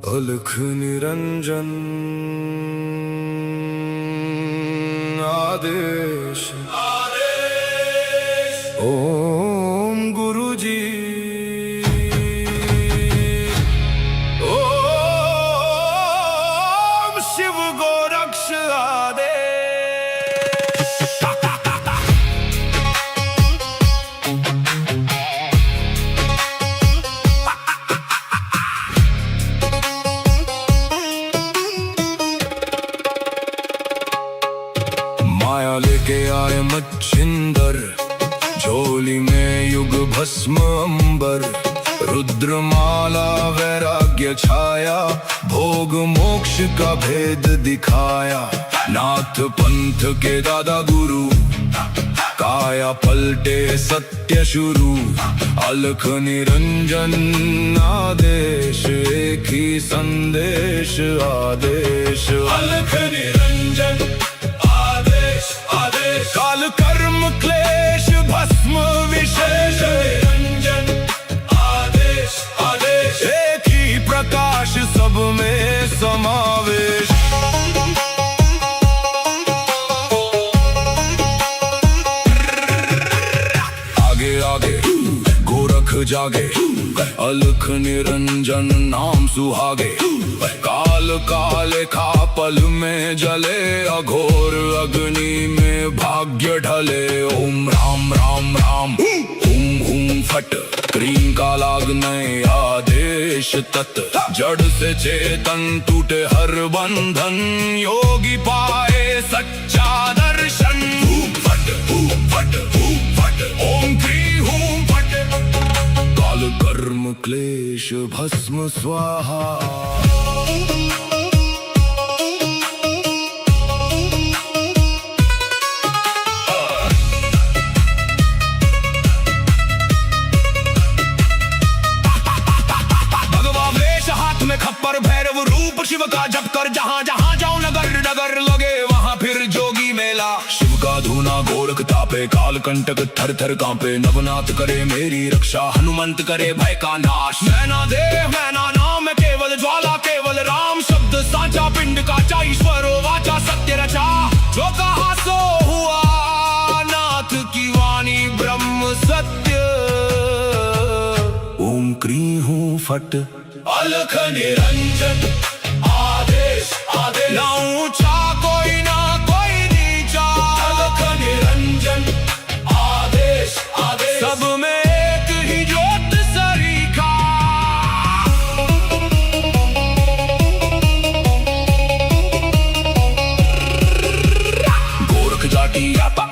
अलख निरंजन आदेश ओम गुरुजी ओम शिव गोरक्ष आदेश। माया लेके आए मच्छिंदर, झोली में युग भस्म अंबर। रुद्रमाला वैराग्य छाया, भोग मोक्ष का भेद दिखाया। नाथ पंथ के दादा गुरु, काया पलटे सत्य शुरू। अलख निरंजन आदेश, एक ही संदेश आदेश। अलख निरंजन काल कर्म क्लेश भस्म विशेष। निरंजन आदेश आदेश, एक ही प्रकाश सब में समावेश। आगे आगे गोरख जागे, अलख निरंजन नाम सुहागे। काल काले खा पल में जले, अघोर अग्नि में भाग्य ढले। ओम राम राम राम हुम हुम फट, क्रीम का लागने आदेश तत्। जड़ से चेतन टूटे हर बंधन, योगी पाए सच्चा दर्शन। हुम फट ओम क्री हुम फट, काल कर्म क्लेश भस्म स्वाहा। खप्पर भैरव रूप शिव का जप कर, जहाँ जहाँ जाऊं नगर नगर लगे वहाँ फिर जोगी मेला। शिव का धूना गोरख तापे, काल कंटक थर थर कांपे। नवनाथ करे मेरी रक्षा, हनुमंत करे भय का नाश। मैना देह मैना नाम केवल ज्वाला, केवल राम शब्द साचा। पिंड काचा ईश्वरो वाचा, सत्य रचा। जो कहा सो हुआ, नाथ की वाणी ब्रह्म सत्य। ओम क्री हूँ फट, अलख निरंजन आदेश आदेश। ना ऊंचा कोई ना कोई नीचा, अलख निरंजन आदेश आदेश। सब में एक ही ज्योत सरीखा। गोरख जाटी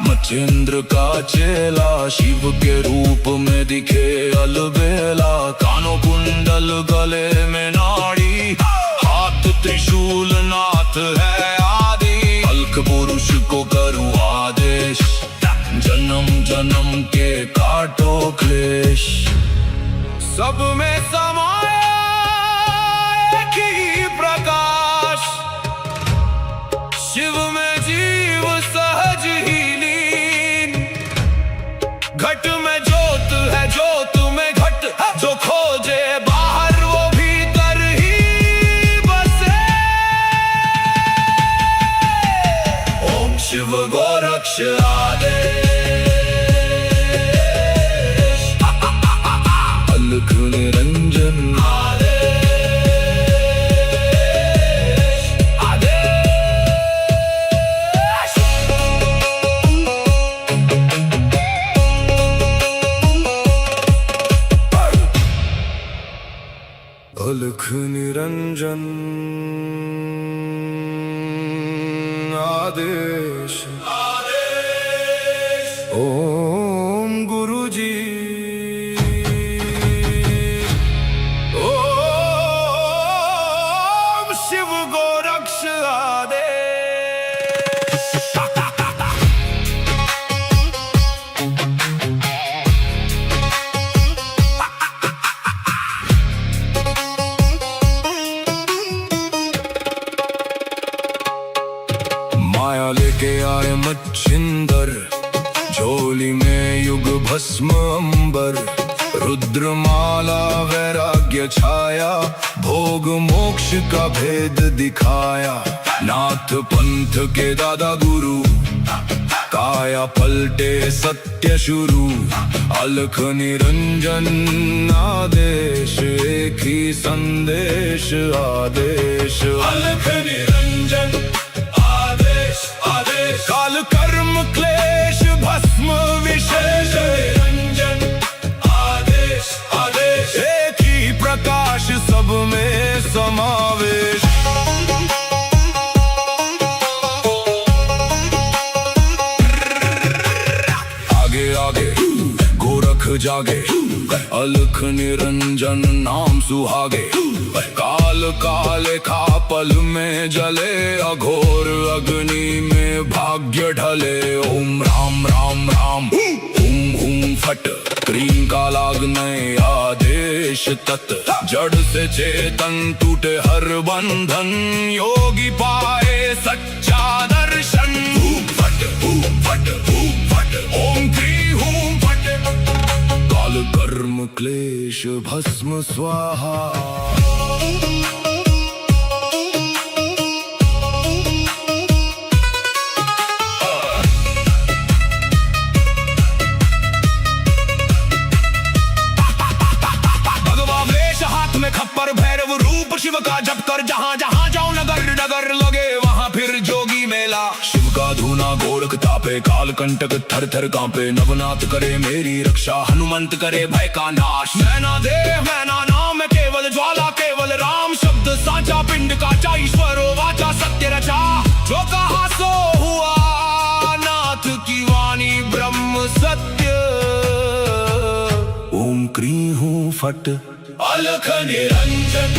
मच्छिंद्र का चेला, शिव के रूप में दिखे अलबेला। कानों कुंडल गले में नाड़ी, हाथ त्रिशूल नाथ है आदि। अलख पुरुष को करूं आदेश, जन्म जन्म के काटो क्लेश। सब में समाया एक ही प्रकाश, शिव में जीव सहज ही लीन। घट में ज्योत है, ज्योत में घट। जो खोजे बाहर वो भीतर ही बसे। ओम शिव गोरक्ष आदेश। अलख निरंजन अलख निरंजन आदेश ओम गुरुजी ओम शिव गोरक्ष आदेश। माया लेके आए मच्छिंदर, झोली में युग भस्म अंबर। रुद्रमाला वैराग्य वैराग्य छाया, भोग मोक्ष का भेद दिखाया। नाथ पंथ के दादा गुरु, काया पलटे सत्य शुरू। अलख निरंजन आदेश, एक ही संदेश आदेश। अलख निरंजन आदेश आदेश, काल कर्म क्लेश भस्म विशेष। निरंजन आदेश आदेश, एक ही प्रकाश सब में समावेश। आगे आगे गोरख जागे, अलख निरंजन नाम सुहागे। काल काले खा पल में जले, अघोर अग्नि में भाग्य ढले। ओम राम राम राम हुम हुम फट, क्रीम का लागने आदेश तत्। जड़ से चेतन टूटे हर बंधन, योगी पाए सच्चा दर्शन। हुम फट हुम फट हुम फट, ओम क्री हुम फट। काल कर्म क्लेश भस्म स्वाहा। खप्पर भैरव रूप शिव का जप कर, जहाँ जहाँ जाऊं नगर नगर लगे वहाँ फिर जोगी मेला। शिव का धूना गोरख तापे, काल कंटक थर थर कांपे। नवनाथ करे मेरी रक्षा, हनुमंत करे भय का नाश। मैना देह मैना नाम है केवल ज्वाला, केवल राम शब्द साचा। पिंड काचा ईश्वरो वाचा, सत्य रचा जो कहा सो हुआ। नाथ की वाणी ब्रह्म सत्य। ओम क्री हूँ फट, अलख निरंजन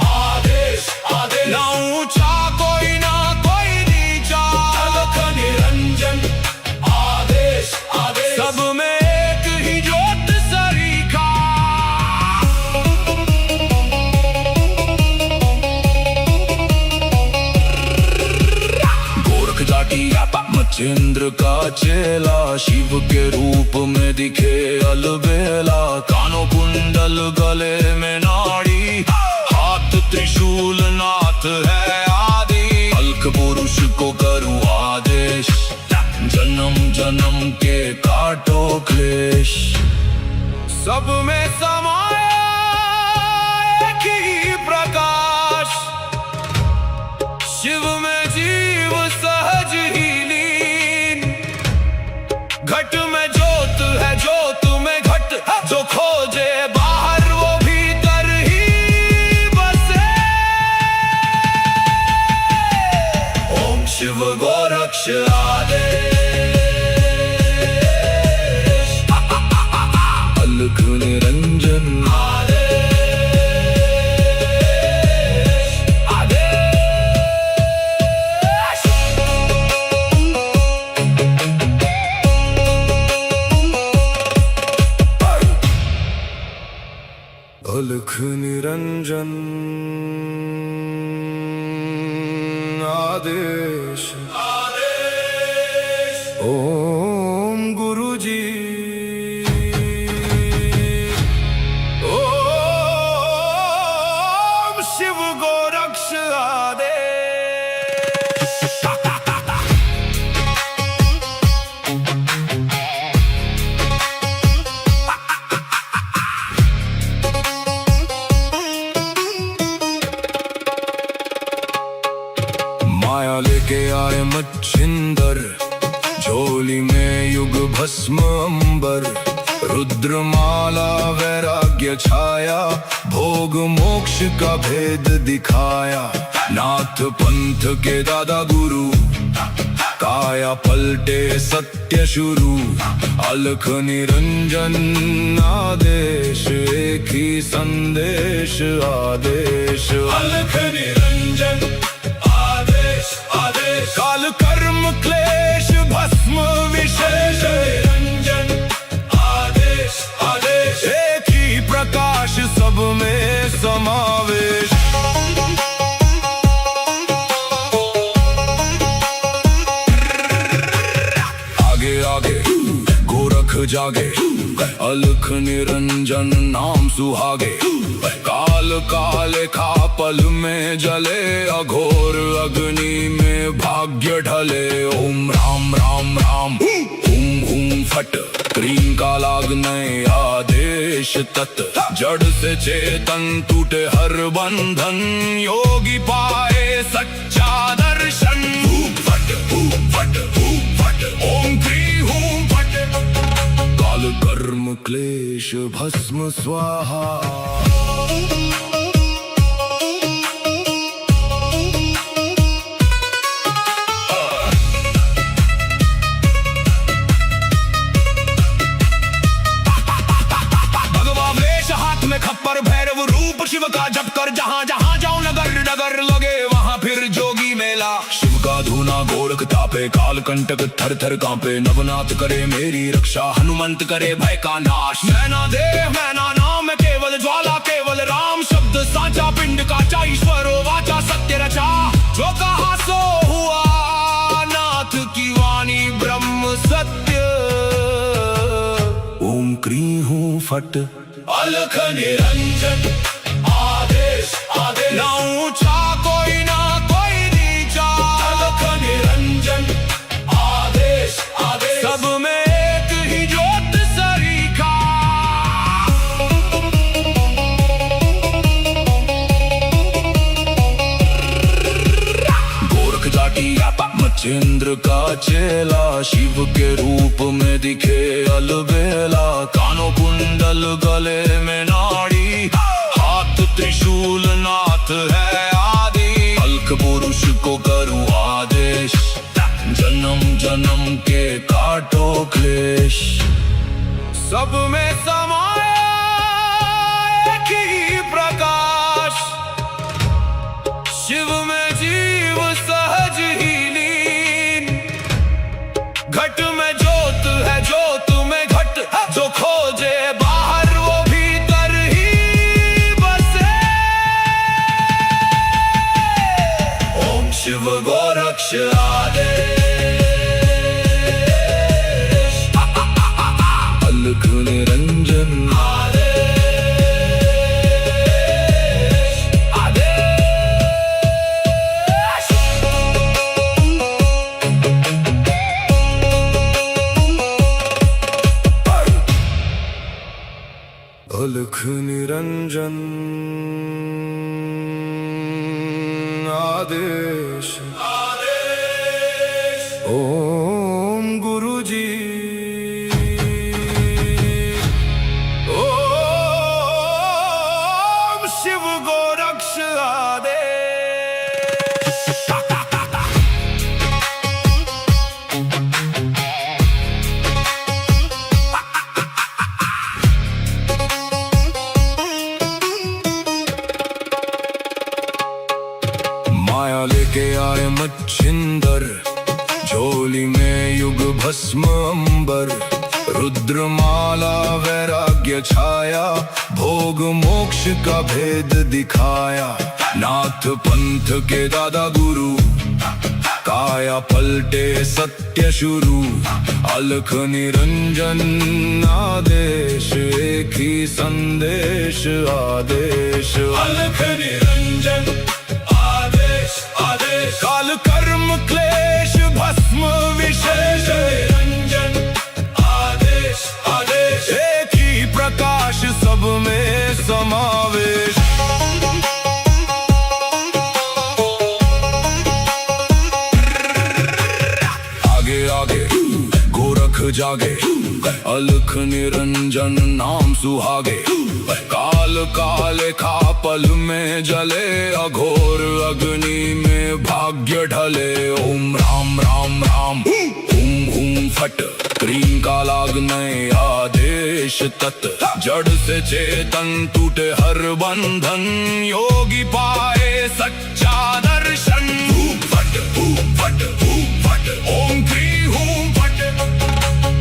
आदेश आदेश। ना ऊंचा कोई ना कोई नीचा, अलख निरंजन आदेश आदेश। सब में एक ही ज्योत सरीखा। गोरख जाटी मच्छिंद्र का चेला, शिव के रूप में दिखे अलबेला। कानों कुंडल गले में नाड़ी, हाथ त्रिशूल नाथ है आदि। अलख पुरुष को करूं आदेश, जन्म जन्म के काटो क्लेश। सब में समाया एक ही प्रकाश, शिव में जीव सहज ही लीन। घट में ज्योत है, ज्योत में घट, जो खोजे बाहर वो भीतर ही बसे। ओम शिव गोरक्ष आदेश, अलख निरंजन आदेश आदेश। अलख निरंजन आदेश आदेश। ओम गुरु जी, ओम शिव गोरक्ष आदेश। माया लेके आए मच्छिंदर, झोली में युग भस्म अंबर। रुद्रमाला वैराग्य छाया, भोग मोक्ष का भेद दिखाया। नाथ पंथ के दादा गुरु, काया पलटे सत्य शुरू। अलख निरंजन आदेश, एक ही संदेश आदेश। अलख निरंजन आदेश आदेश, काल कर्म क्लेश भस्म विशेष। निरंजन आदेश आदेश, एक ही प्रकाश सब में समावेश। आगे आगे गोरख जागे, अलख निरंजन नाम सुहागे। काल काले खा पल में जले, अघोर अग्नि में भाग्य ढले। ओम राम राम राम हुम हुम फट, क्रीम का लागने आदेश तत्। जड़ से चेतन टूटे हर बंधन, योगी पाए सच्चा दर्शन। हुम फट हुम फट हुम फट, ओम क्री हुम फट। काल कर्म क्लेश भस्म स्वाहा। खप्पर भैरव रूप शिव का जप कर, जहाँ जहाँ जाऊं नगर नगर लगे वहाँ फिर जोगी मेला। शिव का धूना गोरख तापे, काल कंटक थर थर कांपे। नवनाथ करे मेरी रक्षा, हनुमंत करे भय का नाश। मैना देह मैना नाम केवल ज्वाला, केवल राम शब्द साचा। पिंड का ईश्वरो वाचा सत्य रचा, जो कहा सो हुआ। नाथ की वाणी ब्रह्म सत्य। ओम क्री हूँ फट, अलख निरंजन आदेश आदेश। ना ऊंचा कोई ना कोई नीचा, अलख निरंजन आदेश आदेश। सब में एक ही ज्योत सरीखा। गोरख जाटी मच्छिंद्र का चेला, शिव के रूप में दिखे अलबेला। कानों कुंडल गले में नाड़ी, हाथ त्रिशूल नाथ है आदि। अलख पुरुष को करूं आदेश, जन्म जन्म के काटो क्लेश। सब में समाया एक ही प्रकाश, शिव में जीव सहज ही लीन। घट में ज्योत है ज्योत में घट, जो खोजे बाहर वो भीतर ही बसे। ओम शिव गोरक्ष आदेश। अलख निरंजन आदेश आदेश। अलख निरंजन आदेश आदेश। ओम गुरु जी, ओम शिव गोरक्ष आदेश। माया लेके आए मच्छिंदर, झोली में युग भस्म अंबर। रुद्रमाला वैराग्य छाया, भोग मोक्ष का भेद दिखाया। नाथ पंथ के दादा गुरु, काया पलटे सत्य शुरू। अलख निरंजन आदेश, एक ही संदेश आदेश। अलख निरंजन आदेश। काल कर्म क्लेश भस्म विशेष। निरंजन आदेश आदेश। एक ही प्रकाश सब में समावेश। आगे आगे गोरख जागे, अलख निरंजन नाम सुहागे। काल काले खा पल में जले, अघोर अग्नि में भाग्य ढले। ओम राम राम राम हुम हुम फट, क्रीम का लागने आदेश तत्। जड़ से चेतन टूटे हर बंधन, योगी पाए सच्चा दर्शन। हुम फट हुम फट हुम फट, ओम क्री हुम फट।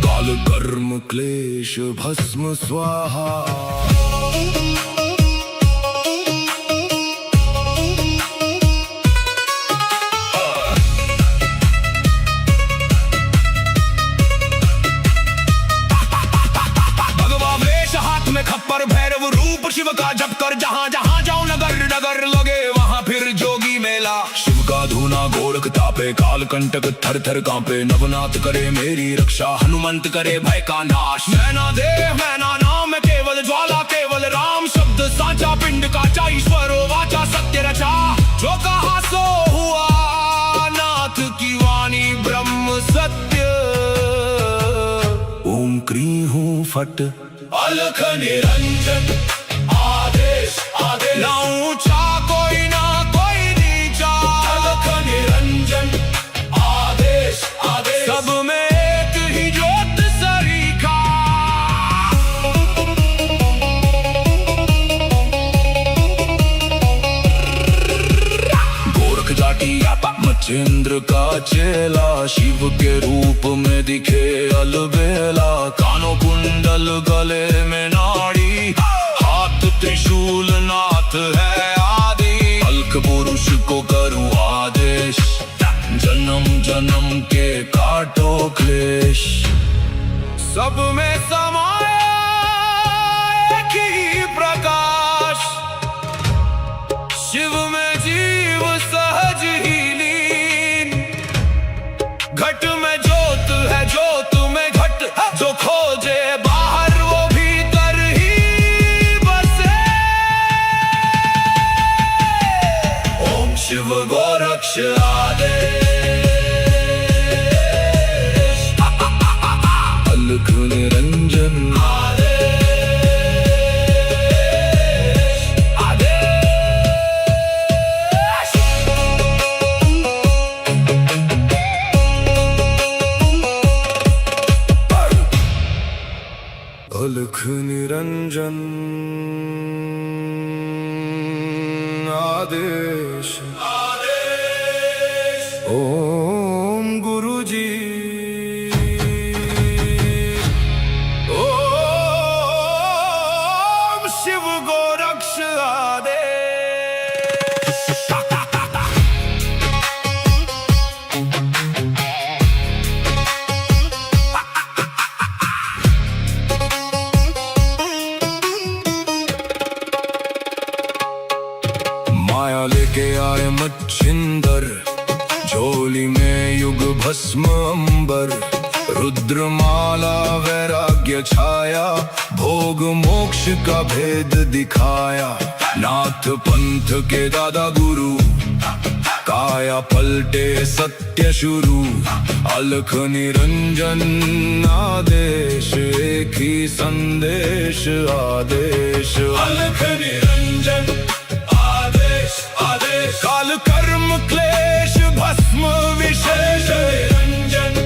काल कर्म क्लेश भस्म स्वाहा। खप्पर भैरव रूप शिव का जप कर, जहाँ जहाँ जाऊं गोरख तापे काल कंटक थर थर कांपे नवनाथ करे मेरी रक्षा हनुमंत करे भय का नाश मैना देह मैना नाम केवल ज्वाला केवल राम शब्द साचा पिंड काचा ईश्वरो वाचा सत्य रचा जो कहा सो हुआ नाथ की वाणी ब्रह्म सत्य ओम क्री हूँ फट अलख निरंजन आदेश आदेश ना ऊंचा कोई ना कोई नीचा अलख निरंजन आदेश आदेश सब में एक ही ज्योत सरीखा गोरख जाटी मचेंद्र का चेला शिव के रूप में दिखे अलबेला कानों कुंडल गले में नाड़ी हाथ त्रिशूल नाथ है आदि अलख पुरुष को करूँ आदेश जन्म जन्म के काटो क्लेश सब में समाए एक ही प्रकाश शिव में जीव सहज ही लीन घट में ज्योत है ज्योत में घट जो खोजे बाहर वो भीतर ही बसे ओम शिव गोरक्ष आदेश अलख निरंजन अलख निरंजन आदेश आदेश ओम गुरु जी ओम शिव गोरक्ष आदेश माया लेके आए मच्छिंदर झोली में युग भस्म अंबर रुद्रमाला वैराग्य छाया भोग मोक्ष का भेद दिखाया नाथ पंथ के दादा गुरु काया पलटे सत्य शुरू अलख निरंजन आदेश एक ही संदेश आदेश अलख निरंजन आदेश काल कर्म क्लेश भस्म विशेष निरंजन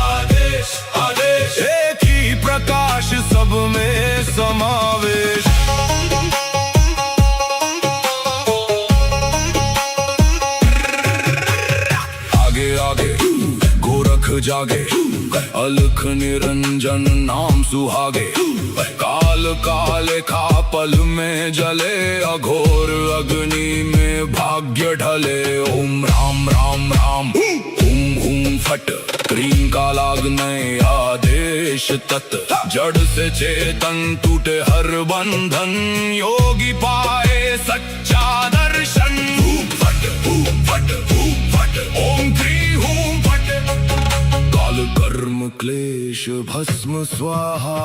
आदेश आदेश एक ही प्रकाश सब में समावेश आगे आगे गोरख जागे अलख निरंजन नाम सुहागे काल काले खा पल में जले अघोर अग्नि में भाग्य ढले ओम राम राम राम हुम हुम फट क्रीम का लागने आदेश तत् जड़ से चेतन टूटे हर बंधन योगी पाए सच्चा दर्शन फट ओम क्री हूँ फट काल कर्म क्लेश भस्म स्वाहा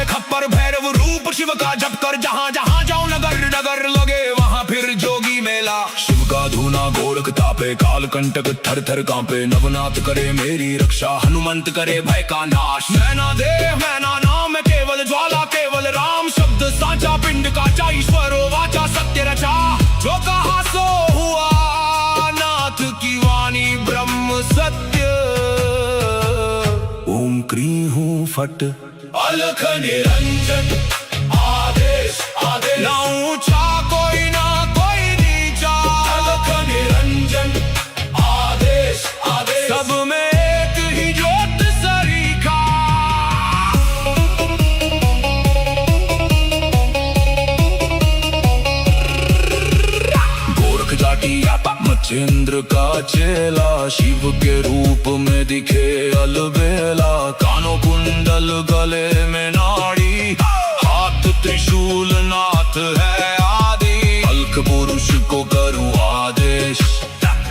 खप्पर भैरव रूप शिव का जप कर जहाँ जहाँ जाओ नगर नगर लगे वहाँ फिर जोगी मेला शिव का धूना गोरख तापे काल कंटक थर थर कांपे नवनाथ करे मेरी रक्षा हनुमंत करे भय का नाश मैना देह मैना नाम केवल ज्वाला केवल राम शब्द साचा पिंड काचा ईश्वरो वाचा सत्य रचा जो कहा सो हुआ नाथ की वाणी ब्रह्म सत्य ओम क्री हूँ फट अलख निरंजन आदेश आदेश ना ऊंचा कोई ना कोई नीचा अलख निरंजन आदेश आदेश सब में एक ही ज्योत सरीखा गोरख जाटी मचेंद्र का चेला, शिव के रूप में दिखे अलबेला। कानों कुंडल गले में नाड़ी, हाथ त्रिशूल नाथ है आदि। अलख पुरुष को करूँ आदेश,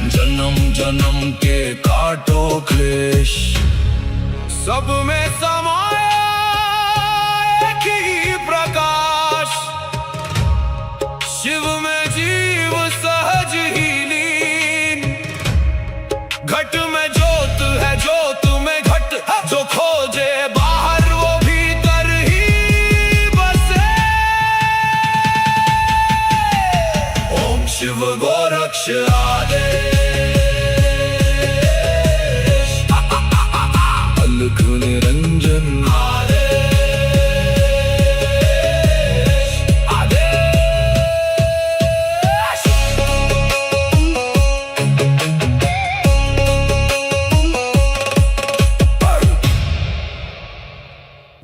जन्म जन्म के काटो क्लेश। सब में समाया एक ही प्रकाश, शिव में जीव सहज ही लीन। घट में ज्योत है, ज्योत में घट, जो खोजे बाहर वो भीतर ही बसे। ओम शिव गोरक्ष आदेश, अलख निरंजन आदेश, आदेश।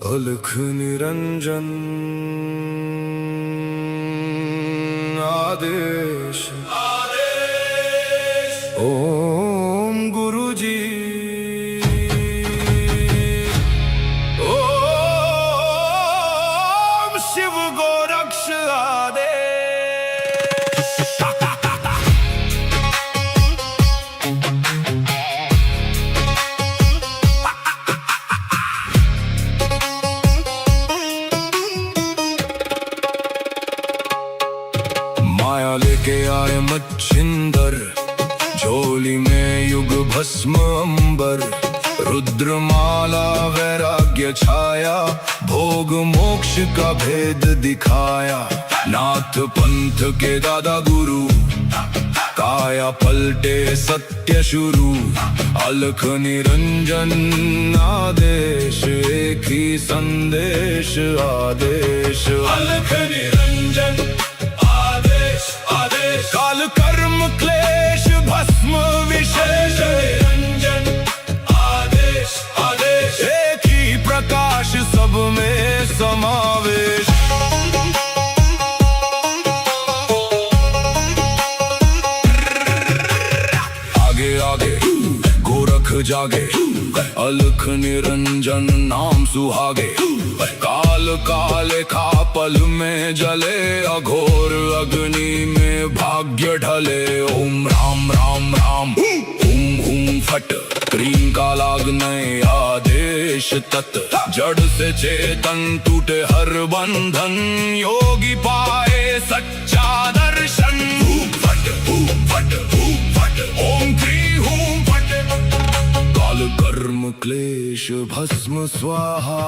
अलख निरंजन आदेश, आदेश। ओम गुरुजी, ओम शिव गोरक्ष आदेश। माया लेके आए मच्छिंदर, झोली में युग भस्म अंबर। रुद्रमाला वैराग्य छाया, भोग मोक्ष का भेद दिखाया। नाथ पंथ के दादा गुरु, काया पलटे सत्य शुरू। अलख निरंजन आदेश, एक ही संदेश आदेश। अलख निरंजन आदेश, आदेश। काल कर्म क्लेश भस्म विशेष, निरंजन आदेश, आदेश। एक ही प्रकाश, सब में समावेश। आगे आगे गोरख जागे, अलख निरंजन नाम सुहागे। काल काले खा पल में जले, अघोर अग्नि में भाग्य ढले। ओम राम राम राम, हुम हुम फट, क्रीम का लागने आदेश तत्। जड़ से चेतन टूटे हर बंधन, योगी पाए सच्चा दर्शन। फट फट फट, ओम क्री हूम फट। काल कर्म क्लेश भस्म स्वाहा।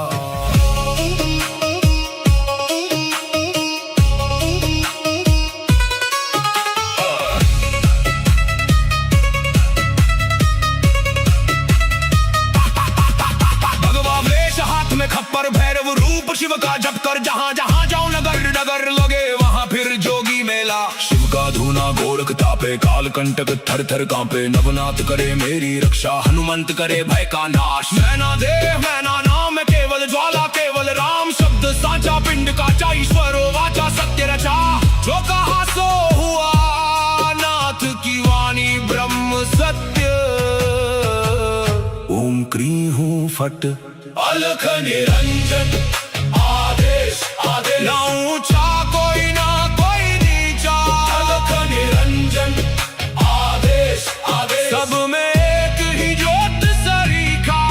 खप्पर भैरव रूप शिव का जप कर, जहाँ जहाँ जाऊं नगर नगर लगे वहाँ फिर जोगी मेला। शिव का धूना गोरख तापे, काल कंटक थर थर कांपे। नवनाथ करे मेरी रक्षा, हनुमंत करे भय का नाश। मैना देव मैना नाम केवल ज्वाला, केवल राम शब्द साचा। पिंड का ईश्वर वाचा, सत्य रचा। जो कहा सो हुआ, नाथ की वाणी ब्रह्म सत्य। ओम क्री हूँ फट, अलख निरंजन आदेश, आदेश। ना ऊंचा कोई ना कोई नीचा, अलख निरंजन आदेश, आदेश। सब में एक ही ज्योत सरीखा।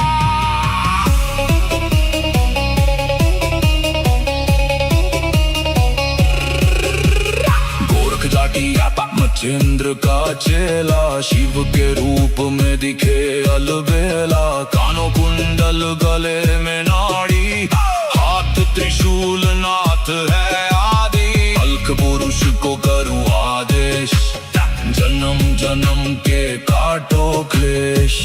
गोरख जाटी मचेंद्र का चेला, शिव के रूप में दिखे अलबेला। कानों कुंडल गले में नाड़ी, हाथ त्रिशूल नाथ है आदि। अलख पुरुष को करूँ आदेश, जन्म जन्म के काटो क्लेश।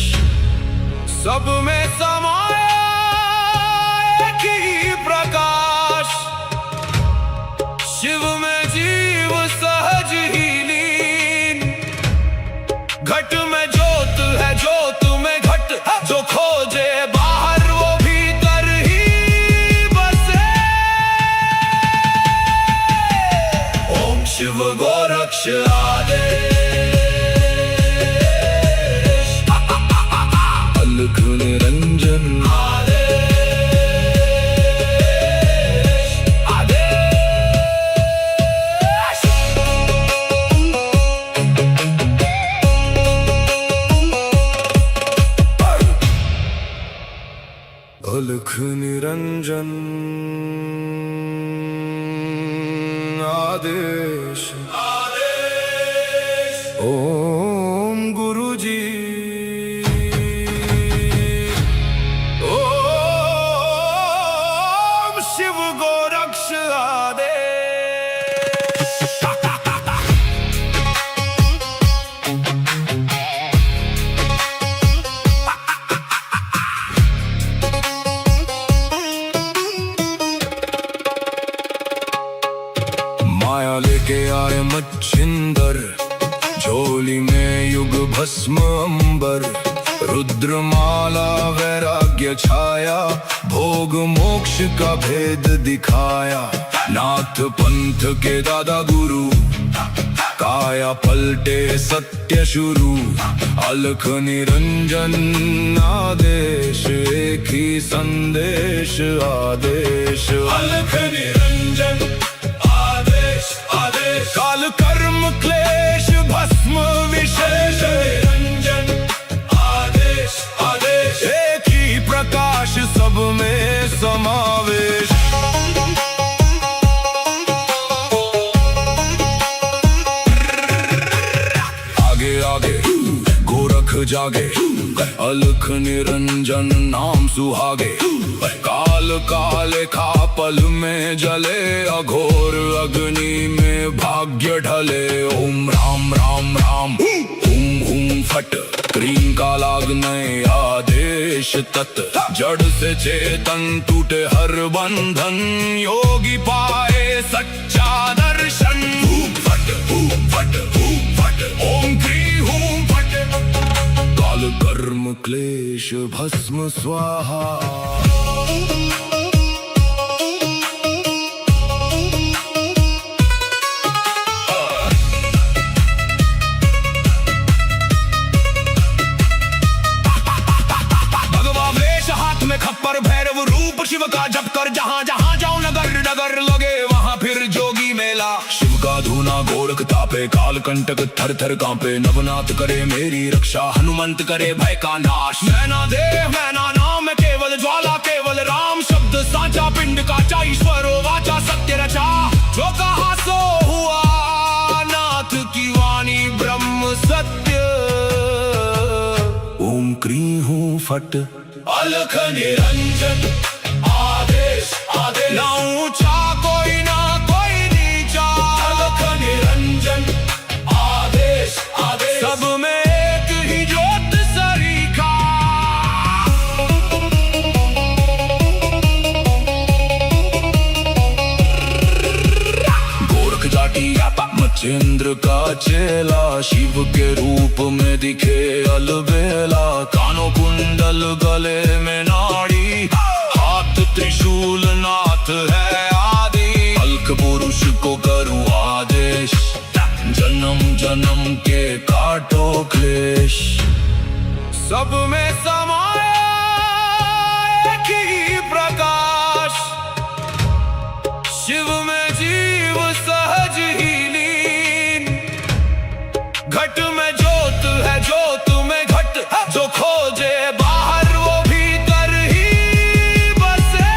सब में समाया एक ही प्रकाश, शिव में जीव सहज ही लीन। घट में ज्योत है, ज्योत में घट, जो खोजे बाहर वो भीतर ही बसे। ओम शिव गोरक्ष आदेश। अलख निरंजन आदेश ओम गुरुजी ओम शिव गोरक्ष आदेश। माया लेके आए मच्छिंदर, झोली में युग भस्म अंबर, रुद्रमाला वैराग्य छाया, भोग मोक्ष का भेद दिखाया। नाथ पंथ के दादा गुरु, काया पलटे सत्य शुरू, अलख निरंजन आदेश, एक ही संदेश आदेश। अलख निरंजन काल कर्म क्लेश भस्म विशेष, निरंजन आदेश आदेश, एक ही प्रकाश सब में समावेश। आगे आगे गोरख जागे, अलख निरंजन नाम सुहागे, काल काले खा पल में जले, अघोर अग्नि में भाग्य ढले। ओम राम राम राम हुम हुम फट, क्रीम का लागने आदेश तत्, जड़ से चेतन टूटे हर बंधन, योगी पाए सच्चा दर्शन। हुम फट ओम क्री हुम फट, काल कर्म क्लेश भस्म स्वाहा। खप्पर भैरव रूप शिव का जप कर, जहाँ जहाँ जाओ नगर नगर लगे वहाँ फिर जोगी मेला। शिव का धूना गोरख तापे, काल कंटक थर थर कांपे, नवनाथ करे मेरी रक्षा, हनुमंत करे भय का नाश। मैना देह मैना नाम केवल ज्वाला, केवल राम शब्द साचा, पिंड काचा ईश्वरो वाचा, सत्य रचा। जो कहा सो हुआ, नाथ की वाणी ब्रह्म सत्य। ओम क्री हूँ फट, अलख निरंजन आदेश आदेश, ना ऊंचा कोई ना कोई नीचा, अलख निरंजन आदेश आदेश, सब में एक ही ज्योत सरीखा। गोरख जाटी मच्छिंद्र का चेला, शिव के रूप में दिखे अलबेला। कानों कुंडल गले में नाड़ी, हाथ त्रिशूल नाथ है आदि, अलख पुरुष को करूं आदेश, जन्म जन्म के काटो क्लेश। सब में समाया एक ही प्रकाश, शिव में जीव सहज ही लीन। घट में ज्योत है ज्योत में घट, जो खोजे बाहर वो भीतर ही बसे।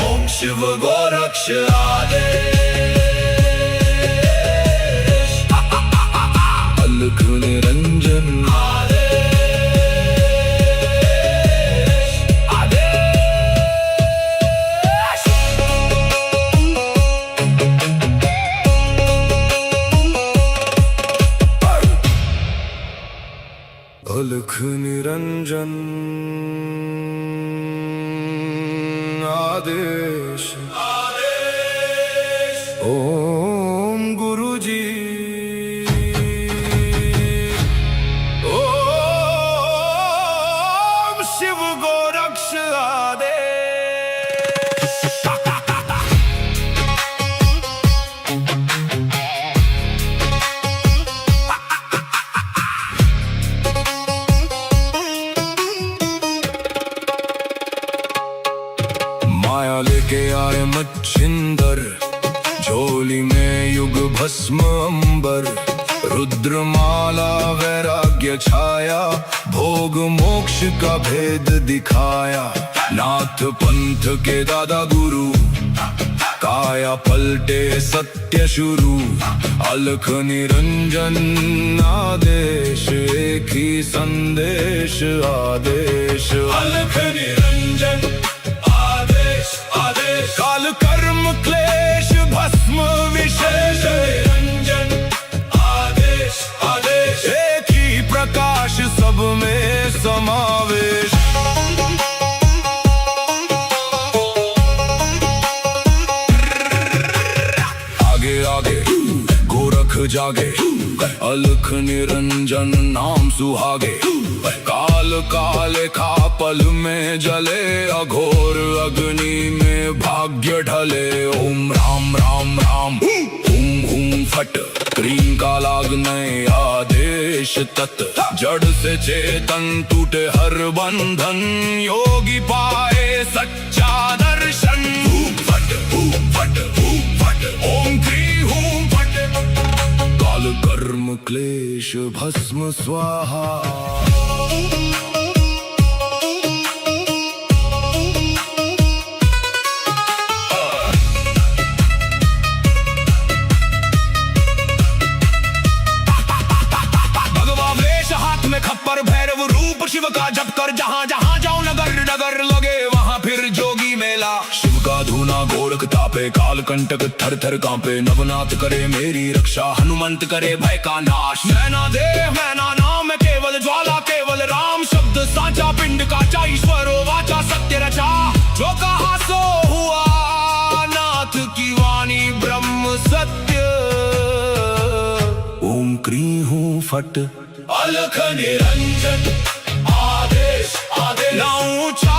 ओम शिव गोरक्ष आदेश, अलख निरंजन अलख निरंजन आदेश ओम गुरुजी ओम शिव गोरक्ष आदेश। माया लेके आए मच्छिंदर, झोली में युग भस्म अंबर, रुद्रमाला वैराग्य छाया, भोग मोक्ष का भेद दिखाया। नाथ पंथ के दादा गुरु, काया पलटे सत्य शुरू। अलख निरंजन आदेश, एक ही संदेश आदेश। अलख निरंजन आदेश आदेश, काल कर्म क्लेश भस्म विशेष। निरंजन आदेश आदेश, एक ही प्रकाश सब में समावेश। आगे आगे गोरख जागे, अलख निरंजन नाम सुहागे। काल काले खा पल में जले, अघोर अग्नि में भाग्य ढले। ओम राम राम राम, हुम हुम फट, क्रीम का लागने आदेश तत्। जड़ से चेतन टूटे हर बंधन, योगी पाए सच्चा दर्शन। फट फट फट, ओम क्री हूं फट, काल कर्म क्लेश भस्म स्वाहा। खप्पर भैरव रूप शिव का जप कर, जहाँ जहाँ जाऊं नगर नगर लगे वहाँ फिर जोगी मेला। शिव का धूना गोरख तापे, काल कंटक थर थर कांपे। नवनाथ करे मेरी रक्षा, हनुमंत करे भय का नाश। मैना देह मैना नाम केवल ज्वाला, केवल राम शब्द साचा। पिंड का ईश्वरो वाचा, सत्य रचा। जो कहा सो हुआ, नाथ की वाणी ब्रह्म सत्य। ओम क्री हूं फट, अलख निरंजन आदेश आदेश। ना ऊंचा